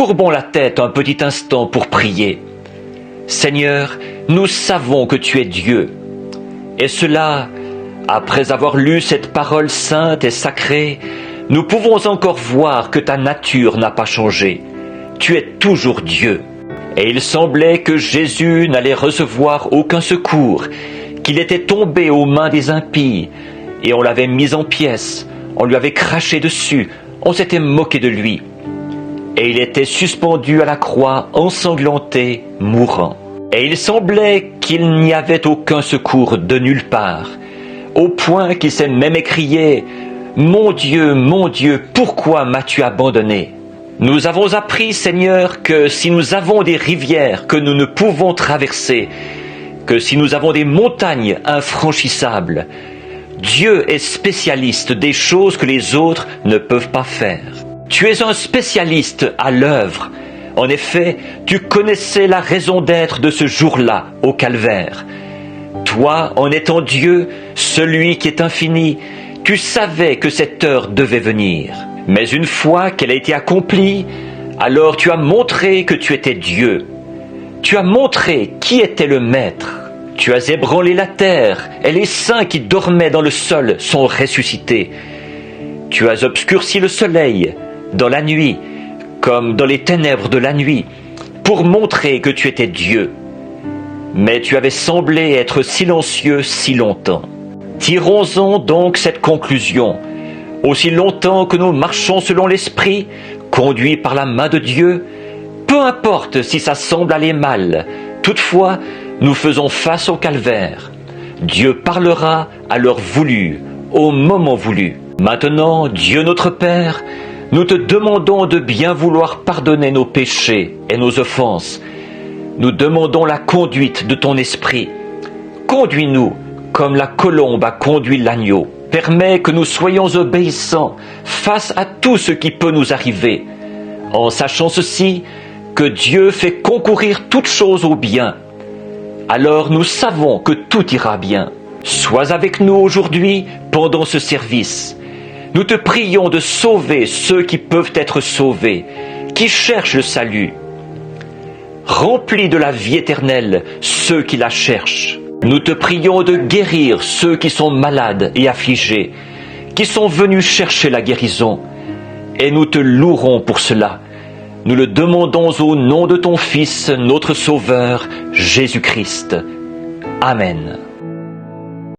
courbons la tête un petit instant pour prier. Seigneur, nous savons que tu es Dieu. Et cela, après avoir lu cette parole sainte et sacrée, nous pouvons encore voir que ta nature n'a pas changé. Tu es toujours Dieu. Et il semblait que Jésus n'allait recevoir aucun secours, qu'il était tombé aux mains des impies, et on l'avait mis en pièces, on lui avait craché dessus, on s'était moqué de lui. Et il était suspendu à la croix, ensanglanté, mourant. Et il semblait qu'il n'y avait aucun secours de nulle part, au point qu'il s'est même écrié « Mon Dieu, pourquoi m'as-tu abandonné ?» Nous avons appris, Seigneur, que si nous avons des rivières que nous ne pouvons traverser, que si nous avons des montagnes infranchissables, Dieu est spécialiste des choses que les autres ne peuvent pas faire. Tu es un spécialiste à l'œuvre. En effet, tu connaissais la raison d'être de ce jour-là, au calvaire. Toi, en étant Dieu, celui qui est infini, tu savais que cette heure devait venir. Mais une fois qu'elle a été accomplie, alors tu as montré que tu étais Dieu. Tu as montré qui était le Maître. Tu as ébranlé la terre, et les saints qui dormaient dans le sol sont ressuscités. Tu as obscurci le soleil dans la nuit, comme dans les ténèbres de la nuit, pour montrer que tu étais Dieu. Mais tu avais semblé être silencieux si longtemps. Tirons-en donc cette conclusion. Aussi longtemps que nous marchons selon l'Esprit, conduits par la main de Dieu, peu importe si ça semble aller mal, toutefois, nous faisons face au calvaire. Dieu parlera à l'heure voulue, au moment voulu. Maintenant, Dieu notre Père, nous te demandons de bien vouloir pardonner nos péchés et nos offenses. Nous demandons la conduite de ton esprit. Conduis-nous comme la colombe a conduit l'agneau. Permets que nous soyons obéissants face à tout ce qui peut nous arriver, en sachant ceci, que Dieu fait concourir toutes choses au bien. Alors nous savons que tout ira bien. Sois avec nous aujourd'hui pendant ce service. Nous te prions de sauver ceux qui peuvent être sauvés, qui cherchent le salut. Remplis de la vie éternelle ceux qui la cherchent. Nous te prions de guérir ceux qui sont malades et affligés, qui sont venus chercher la guérison. Et nous te louerons pour cela. Nous le demandons au nom de ton Fils, notre Sauveur, Jésus-Christ. Amen.